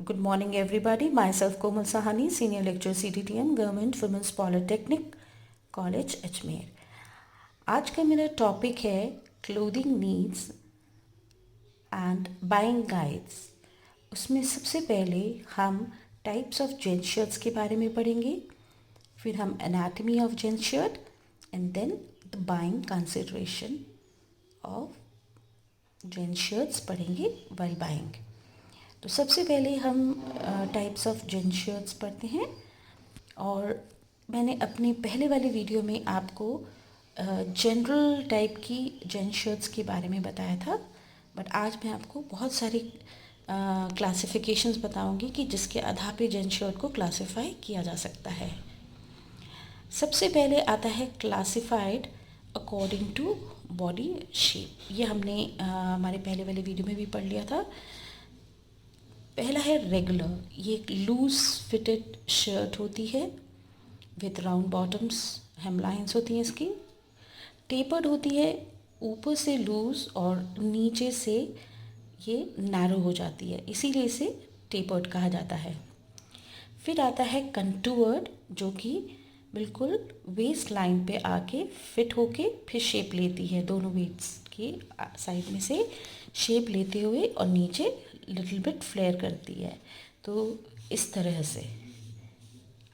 Good morning, everybody. Myself Komal Sahani, Senior Lecturer CDTM, Government Women's Polytechnic College, Ajmer. आज का मेरा topic है clothing needs and buying guides. उसमें सबसे पहले हम टाइप्स ऑफ जेंट्स शर्ट्स के बारे में पढ़ेंगे, फिर हम anatomy of gents shirt and then the buying consideration of gents shirts पढ़ेंगे वाइल बाइंग. तो सबसे पहले हम टाइप्स ऑफ जेंट्स शर्ट्स पढ़ते हैं. और मैंने अपने पहले वाले वीडियो में आपको जनरल टाइप की जेंट्स शर्ट्स के बारे में बताया था, बट आज मैं आपको बहुत सारी क्लासिफिकेशंस बताऊंगी कि जिसके आधार पे जेंट्स शर्ट को क्लासिफाई किया जा सकता है. सबसे पहले आता है classified according to body shape. ये हमने हमारे पहले वाले वीडियो में भी पढ़ लिया था. पहला है रेगुलर. ये एक लूज फिटेड शर्ट होती है विथ राउंड बॉटम्स, हेमलाइंस होती हैं इसकी. टेपर्ड होती है, ऊपर से लूज और नीचे से ये नैरो हो जाती है, इसीलिए इसे टेपर्ड कहा जाता है. फिर आता है कंटूर्ड, जो कि बिल्कुल वेस्ट लाइन पे आके फिट होके फिर शेप लेती है, दोनों वेट्स के साइड में से शेप लेते हुए और नीचे लिटिल बिट फ्लेयर करती है. तो इस तरह से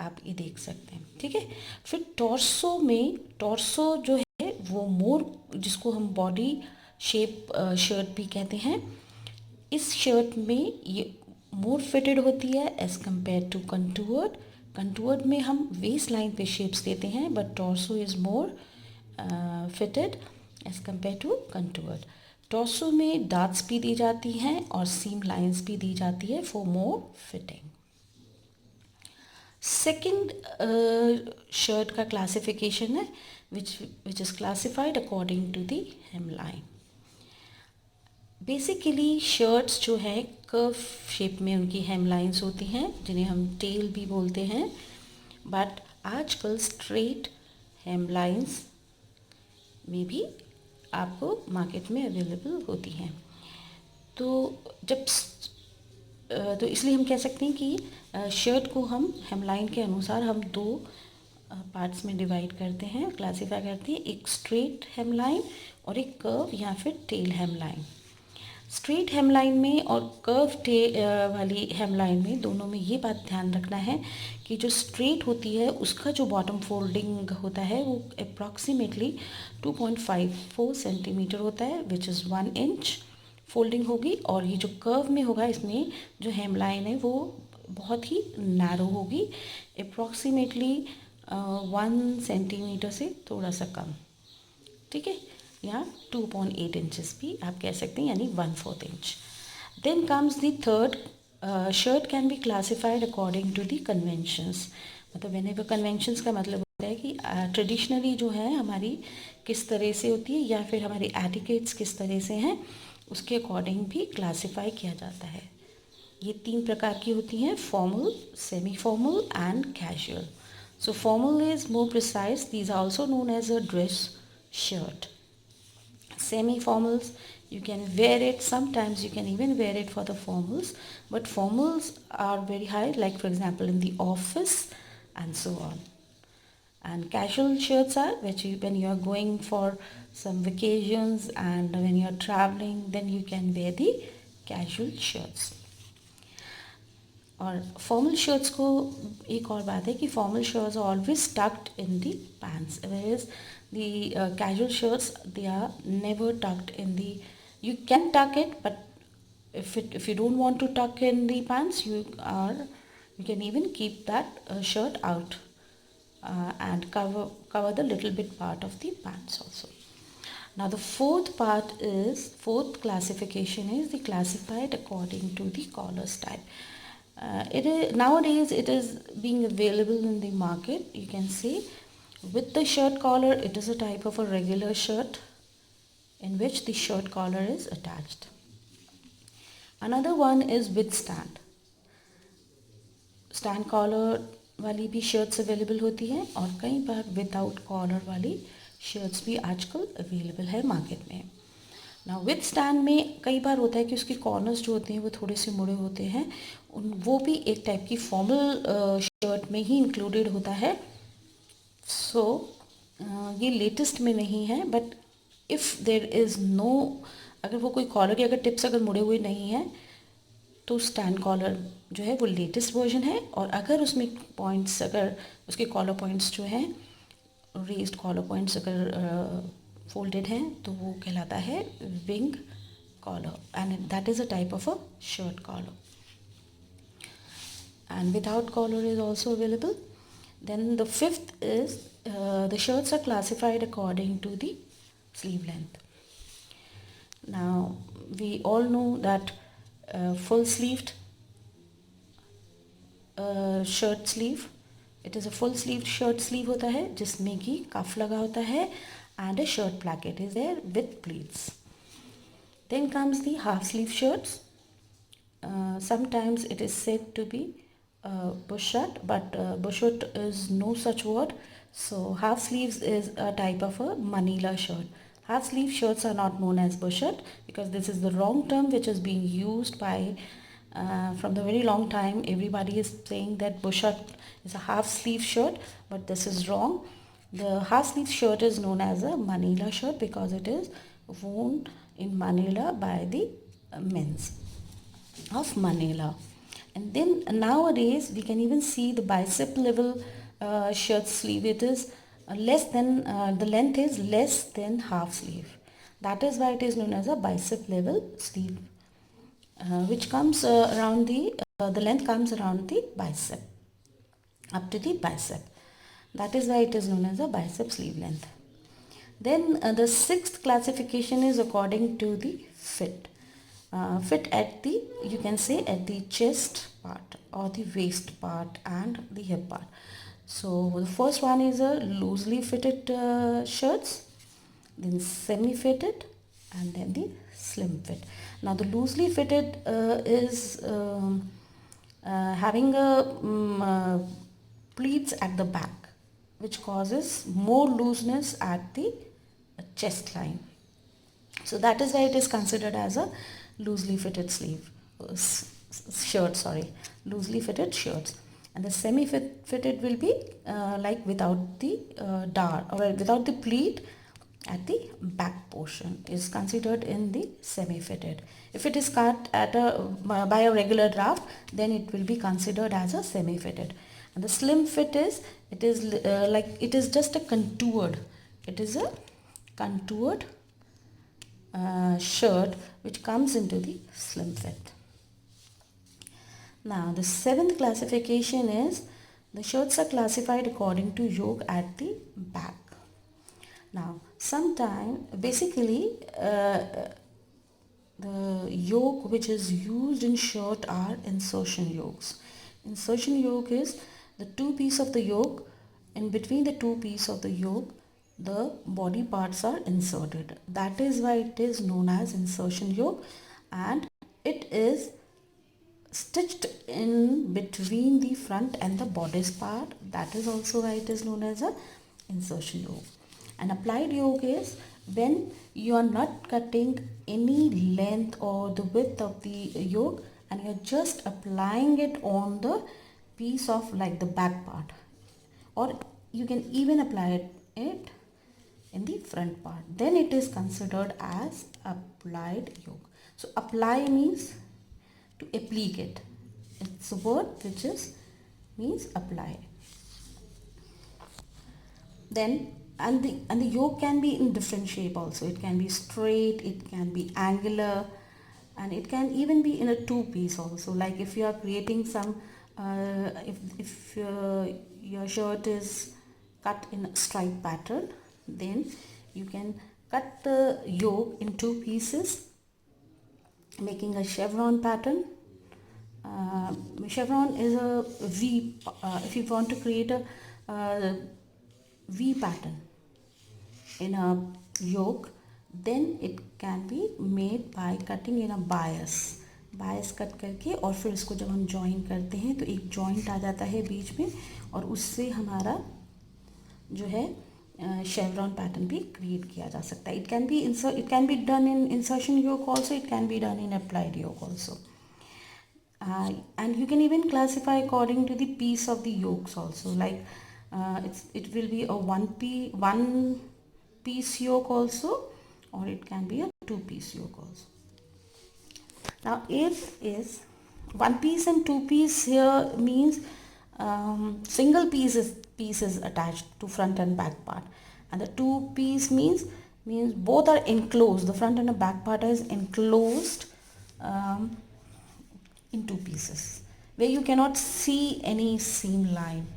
आप ये देख सकते हैं, ठीक है. फिर टॉर्सो में, टॉर्सो जो है वो मोर, जिसको हम बॉडी शेप शर्ट भी कहते हैं, इस शर्ट में ये मोर फिटेड होती है as compared to contoured. Contoured में हम वेस्ट लाइन पे शेप्स देते हैं, but torso is more fitted as compared to contoured. Torso में डार्ट्स भी दी जाती हैं और सीम लाइंस भी दी जाती है for more fitting. Second shirt का क्लासिफिकेशन है which is classified according to the hemline. Basically shirts जो है कर्व शेप में उनकी हेमलाइंस होती हैं, जिन्हें हम टेल भी बोलते हैं, बट आजकल स्ट्रेट हेमलाइंस में भी आपको मार्केट में अवेलेबल होती हैं. तो जब तो इसलिए हम कह सकते हैं कि शर्ट को हम हेमलाइन के अनुसार हम दो पार्ट्स में डिवाइड करते हैं, क्लासीफाई करते हैं. एक स्ट्रेट हेमलाइन और एक कर्व या फिर टेल हेमलाइन. स्ट्रेट हेमलाइन में और कर्व वाली हेमलाइन में, दोनों में ये बात ध्यान रखना है कि जो स्ट्रेट होती है उसका जो बॉटम फोल्डिंग होता है वो अप्रॉक्सीमेटली 2.54 सेंटीमीटर होता है, विच इज़ 1 इंच फोल्डिंग होगी. और ये जो कर्व में होगा, इसमें जो हेमलाइन है वो बहुत ही नैरो होगी, अप्रॉक्सीमेटली 1 सेंटीमीटर से थोड़ा सा कम, ठीक है, या 2.8 इंचेस भी आप कह सकते हैं, यानी 1/4 inch. Then comes the third. Shirt can be classified according to the conventions. मतलब व्हेनेवर कन्वेंशंस का मतलब होता है कि ट्रेडिशनली जो है हमारी किस तरह से होती है, या फिर हमारी एटिकेट्स किस तरह से हैं, उसके अकॉर्डिंग भी क्लासिफाई किया जाता है. ये 3 प्रकार की होती हैं: formal, semi formal and casual. So formal is more precise. These are also known as a dress shirt. Semi-formals, you can wear it, sometimes you can even wear it for the formals, but formals are very high, like for example in the office and so on. And casual shirts are when you are going for some vacations and when you are traveling, then you can wear the casual shirts. और formal shirts को एक और बात है कि formal shirts are always tucked in the pants, whereas the casual shirts, they are never tucked in the, you can tuck it, but if you don't want to tuck in the pants, you can even keep that shirt out and cover the little bit part of the pants also. Now the fourth classification is the classified according to the collar style. Nowadays it is being available in the market. You can see with the shirt collar, it is a type of a regular shirt in which the shirt collar is attached. Another one is with stand. Stand collar वाली भी shirts available होती हैं, और कई बार without collar वाली shirts भी आजकल available है market में. ना विद स्टैंड में कई बार होता है कि उसके कॉर्नर्स जो होते हैं वो थोड़े से मुड़े होते हैं, वो भी एक टाइप की फॉर्मल शर्ट में ही इंक्लूडेड होता है। सो ये लेटेस्ट में नहीं है, but if there is no, अगर वो कोई कॉलर या अगर टिप्स अगर मुड़े हुए नहीं हैं तो स्टैंड कॉलर जो है वो लेटेस्ट वर्जन है। और अगर उसमें पॉइंट्स, अगर उसके कॉलर पॉइंट्स जो हैं, रेस्ड कॉलर पॉइंट्स अगर फोल्डेड हैं तो वो कहलाता है wing collar, and that is a type of a shirt collar. And without collar is also available. Then the fifth is the shirts are classified according to the sleeve length. Now we all know that full sleeved shirt sleeve, it is a full sleeve shirt sleeve होता है जिसमें कि cuff लगा होता है, and a shirt placket is there with pleats. Then comes the half sleeve shirts. Sometimes it is said to be bushut, but bushut is no such word. So half sleeves is a type of a Manila shirt. Half sleeve shirts are not known as bushut because this is the wrong term which is being used by from the very long time. Everybody is saying that bushut is a half sleeve shirt, but this is wrong. The half sleeve shirt is known as a Manila shirt because it is worn in Manila by the men's of Manila. And then nowadays we can even see the bicep level shirt sleeve. It is less than the length is less than half sleeve. That is why it is known as a bicep level sleeve, which comes around the length comes around the bicep, up to the bicep. That is why it is known as a bicep sleeve length. Then the sixth classification is according to the fit. Fit at the, you can say, at the chest part or the waist part and the hip part. So the first one is a loosely fitted shirts, then semi-fitted, and then the slim fit. Now the loosely fitted is having a pleats at the back, which causes more looseness at the chest line. So that is why it is considered as a loosely fitted sleeve shirt, sorry, loosely fitted shirts. And the semi fitted will be like without the dart or without the pleat at the back portion is considered in the semi fitted. If it is cut at a by a regular draft, then it will be considered as a semi fitted. And the slim fit is, it is like it is just a contoured, it is a contoured shirt which comes into the slim fit. Now the seventh classification is the shirts are classified according to yoke at the back. Now sometime basically the yoke which is used in shirt are insertion yokes. Insertion yoke is the two piece of the yoke, in between the two piece of the yoke the body parts are inserted. That is why it is known as insertion yoke, and it is stitched in between the front and the bodice part. That is also why it is known as a insertion yoke. An applied yoke is when you are not cutting any length or the width of the yoke and you are just applying it on the piece of like the back part, or you can even apply it in the front part, then it is considered as applied yoke. So apply means to applicate, it's a word which is means apply. Then and the yoke can be in different shape also. It can be straight, it can be angular, and it can even be in a two piece also. Like if you are creating some if your shirt is cut in a stripe pattern, then you can cut the yoke in two pieces making a chevron pattern. Chevron is a V. If you want to create a V pattern in a yoke, then it can be made by cutting in a bias. Bias cut करके और फिर इसको जब हम join करते हैं तो एक जॉइंट आ जाता है बीच में, और उससे हमारा जो है शेवरॉन पैटर्न भी क्रिएट किया जा सकता है. It can be done in insertion yoke also, it can be done in applied yoke also. And you can even classify according to the piece of the yolks also, like it will be a one piece yolk also, or it can be a two piece yolk also. Now if is one piece and two piece here means single pieces attached to front and back part, and the two piece means both are enclosed, the front and the back part is enclosed in two pieces, where you cannot see any seam line,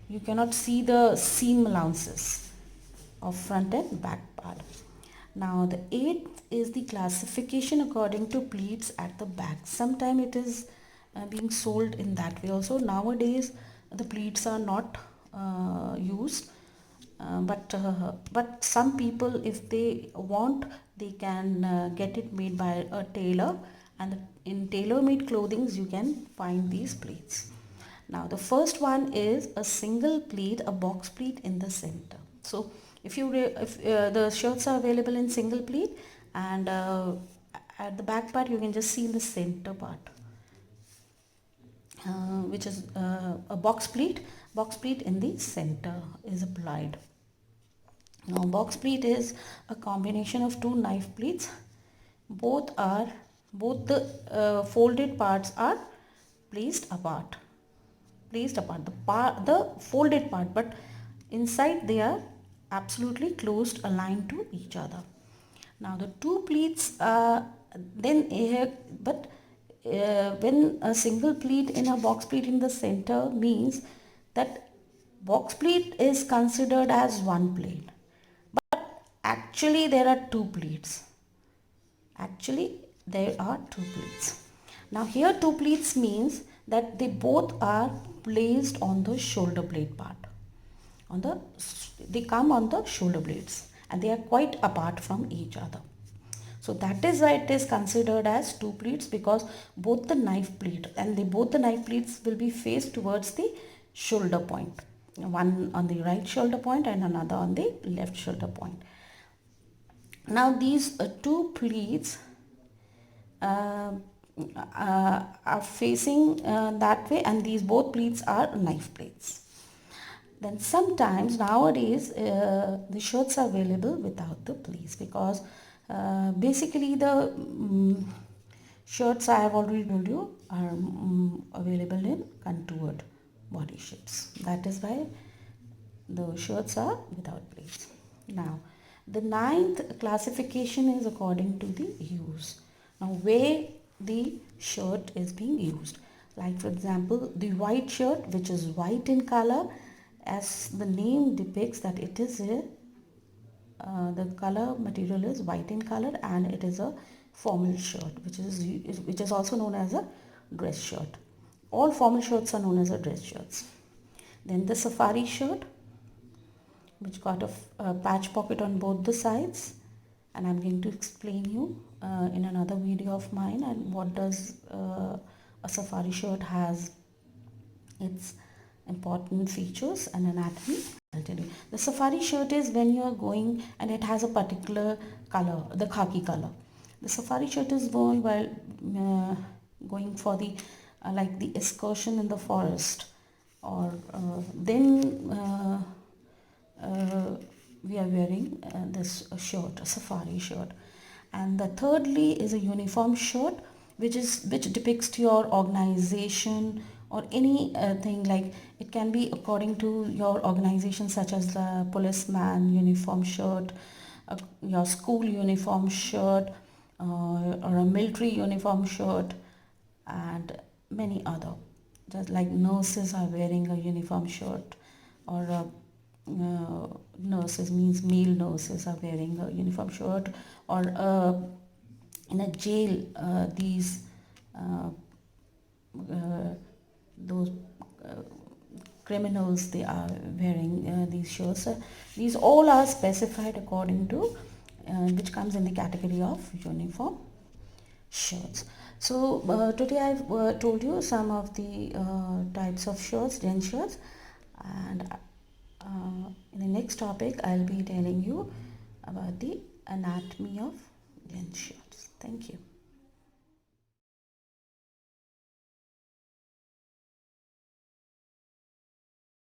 you cannot see the seam allowances of front and back part. Now the eighth is the classification according to pleats at the back. Sometime it is being sold in that way also. Nowadays the pleats are not used, but some people, if they want, they can get it made by a tailor, and in tailor-made clothings you can find these pleats. Now the first one is a single pleat, a box pleat in the center. So if the shirts are available in single pleat, and at the back part you can just see in the center part, which is a box pleat in the center is applied. Now box pleat is a combination of two knife pleats. Both the folded parts are placed apart. The folded part, but inside they are absolutely closed, aligned to each other. Now the two pleats when a single pleat in a box pleat in the center means that box pleat is considered as one pleat, but actually there are two pleats. Now here two pleats means that they both are placed on the shoulder blade part. They come on the shoulder blades, and they are quite apart from each other. So that is why it is considered as two pleats, because both the knife pleats will be faced towards the shoulder point. One on the right shoulder point and another on the left shoulder point. Now these two pleats are facing that way, and these both pleats are knife pleats. Then sometimes nowadays the shirts are available without the pleats, because basically the shirts, I have already told you, are available in contoured body shapes. That is why the shirts are without pleats. Now the ninth classification is according to the use. Now where the shirt is being used, like for example the white shirt, which is white in color, as the name depicts that it is the color material is white in color, and it is a formal shirt, which is also known as a dress shirt. All formal shirts are known as a dress shirts. Then the safari shirt, which got a patch pocket on both the sides, and I'm going to explain you in another video of mine, and what does a safari shirt has, its important features and anatomy. I'll tell you. The safari shirt is when you are going, and it has a particular color, the khaki color. The safari shirt is worn while going for the like the excursion in the forest, or then we are wearing this shirt, a safari shirt. And the thirdly is a uniform shirt, which depicts your organization or any thing, like it can be according to your organization, such as the policeman uniform shirt, your school uniform shirt, or a military uniform shirt, and many other. Just like nurses are wearing a uniform shirt, or nurses means male nurses are wearing a uniform shirt, or in a jail those criminals, they are wearing these shirts. These all are specified according to which comes in the category of uniform shirts. So today I've told you some of the types of shirts, gents shirts, and In the next topic, I'll be telling you about the anatomy of jeans shorts. Thank you.